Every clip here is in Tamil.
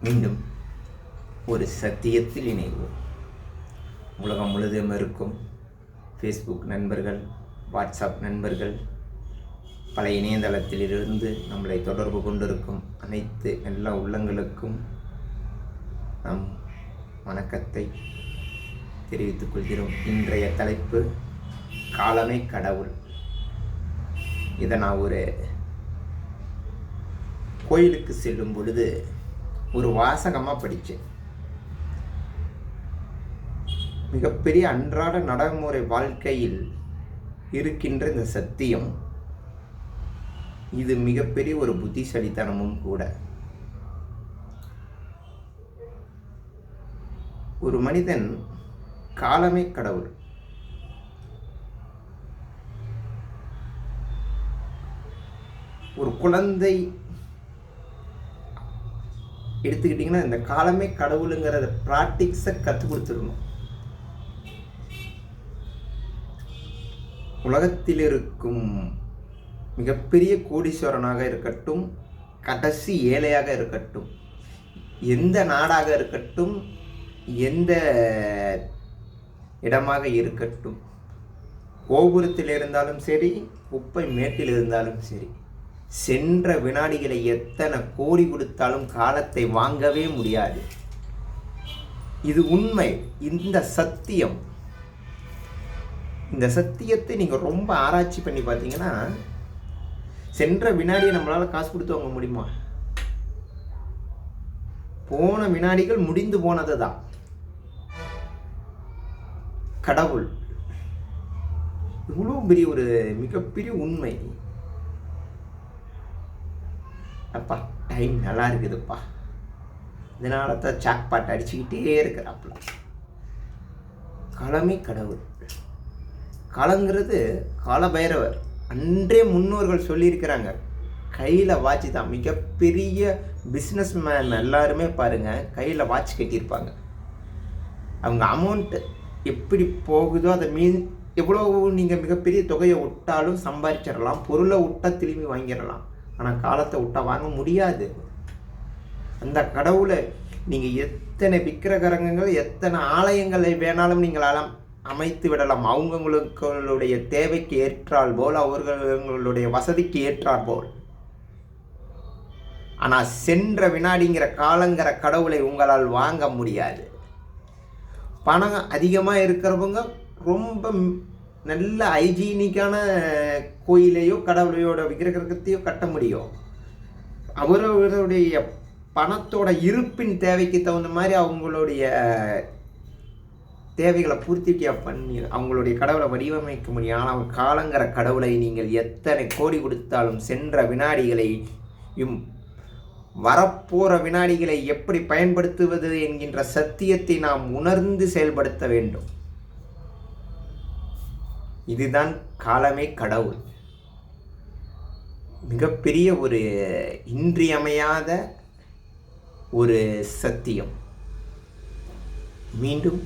மீண்டும் ஒரு சத்தியத்தில் இணைவோம். உலகம் முழுவதும் இருக்கும் ஃபேஸ்புக் நண்பர்கள், வாட்ஸ்அப் நண்பர்கள், பல இணையதளத்திலிருந்து நம்மளை தொடர்பு கொண்டிருக்கும் அனைத்து எல்லா உள்ளங்களுக்கும் நம் வணக்கத்தை தெரிவித்துக் கொள்கிறோம். இன்றைய தலைப்பு காலமே கடவுள். இதை நான் ஒரு கோயிலுக்கு செல்லும் பொழுது ஒரு வாசகமாக படித்தேன். மிகப்பெரிய அன்றாட நடைமுறை வாழ்க்கையில் இருக்கின்ற இந்த சத்தியம், இது மிகப்பெரிய ஒரு புத்திசாலித்தனமும் கூட. ஒரு மனிதன் காலமே கடவுள். ஒரு குழந்தை எடுத்துக்கிட்டிங்கன்னா இந்த காலமே கடவுளுங்கிறத ப்ராக்டிக்ஸை கற்றுக் கொடுத்துடணும். உலகத்தில் இருக்கும் மிகப்பெரிய கோடீஸ்வரனாக இருக்கட்டும், கடைசி ஏழையாக இருக்கட்டும், எந்த நாடாக இருக்கட்டும், எந்த இடமாக இருக்கட்டும், கோபுரத்தில் இருந்தாலும் சரி, குப்பை மேட்டில் இருந்தாலும் சரி, சென்ற வினாடிகளை எத்தனை கோடி கொடுத்தாலும் காலத்தை வாங்கவே முடியாது. இது உண்மை. இந்த சத்தியத்தை நீங்கள் ரொம்ப ஆராய்ச்சி பண்ணி பார்த்தீங்கன்னா, சென்ற வினாடியை நம்மளால் காசு கொடுத்து வாங்க முடியுமா? போன வினாடிகள் முடிந்து போனது தான். கடவுள் இவ்வளோ பெரிய ஒரு மிகப்பெரிய உண்மை. அப்பா டைம் நல்லா இருக்குதுப்பா, இதனால தான் சாக்பாட் அடிச்சுக்கிட்டே இருக்கிறாப்புல. காலமே கடவுள். காலங்கிறது காலபைரவர். அன்றே முன்னோர்கள் சொல்லியிருக்கிறாங்க, கையில் வாட்ச் தான். மிகப்பெரிய பிஸ்னஸ் மேன் எல்லாருமே பாருங்கள் கையில் வாட்ச் கட்டியிருப்பாங்க. அவங்க அமௌண்ட்டு எப்படி போகுதோ அதை எவ்வளோ நீங்கள் மிகப்பெரிய தொகையை விட்டாலும் சம்பாதிச்சிடலாம், பொருளை விட்டால் திரும்பி வாங்கிடலாம். ஆனால் காலத்தை விட்டால் வாங்க முடியாது. அந்த கடவுளை நீங்கள் எத்தனை விக்கிரகங்கள், எத்தனை ஆலயங்களை வேணாலும் நீங்கள் அமைத்து விடலாம். அவங்களுடைய தேவைக்கு ஏற்றால் போல், அவர்களுடைய வசதிக்கு ஏற்றால் போல். ஆனால் சென்ற வினாடிங்கிற காலங்கிற கடவுளை உங்களால் வாங்க முடியாது. பணம் அதிகமாக இருக்கிறவங்க ரொம்ப நல்ல ஹைஜீனிக்கான கோயிலையோ கடவுளையோட விக்கிரகத்தையோ கட்ட முடியும். அவர்களுடைய பணத்தோட இருப்பின் தேவைக்கு தகுந்த மாதிரி அவங்களுடைய தேவைகளை பூர்த்தி பண்ணி அவங்களுடைய கடவுளை வடிவமைக்க முடியும். ஆனால் காலங்கிற கடவுளை நீங்கள் எத்தனை கோடி கொடுத்தாலும் சென்ற வினாடிகளையும் வரப்போகிற வினாடிகளை எப்படி பயன்படுத்துவது என்கின்ற சத்தியத்தை நாம் உணர்ந்து செயல்படுத்த வேண்டும். இதுதான் காலமே கடவுள். மிகப்பெரிய ஒரு இன்றியமையாத ஒரு சத்தியம். மீண்டும்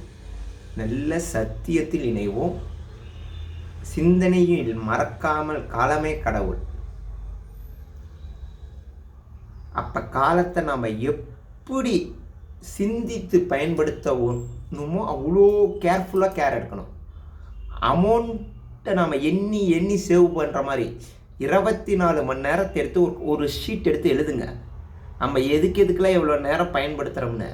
நல்ல சத்தியத்தில் இணைவோம். சிந்தனையில் மறக்காமல் காலமே கடவுள். அப்போ காலத்தை நாம் எப்படி சிந்தித்து பயன்படுத்தணுமோ அவ்வளோ கேர்ஃபுல்லாக கேர் எடுக்கணும். அமௌண்ட்டை நாம் எண்ணி சேவ் பண்ணுற மாதிரி 24 மணி நேரத்தை எடுத்து ஒரு ஷீட் எடுத்து எழுதுங்க. நம்ம எதுக்கெல்லாம் எவ்வளோ நேரம் பயன்படுத்துகிறோம்னு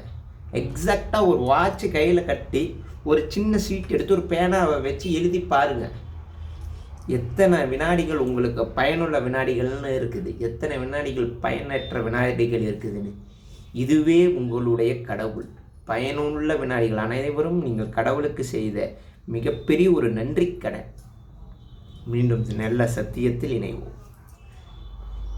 எக்ஸாக்டாக ஒரு வாட்ச் கையில் கட்டி ஒரு சின்ன ஷீட் எடுத்து ஒரு பேனாவை வச்சு எழுதி பாருங்கள். எத்தனை வினாடிகள் உங்களுக்கு பயனுள்ள வினாடிகள்னு இருக்குது, எத்தனை வினாடிகள் பயனற்ற வினாடிகள் இருக்குதுன்னு. இதுவே உங்களுடைய கடவுள். பயனுள்ள வினாடிகள் அனைவரும் நீங்கள் கடவுளுக்கு செய்த மிகப்பெரிய ஒரு நன்றி கடன். மீண்டும் நல்ல சத்தியத்தில் இணைவோம்.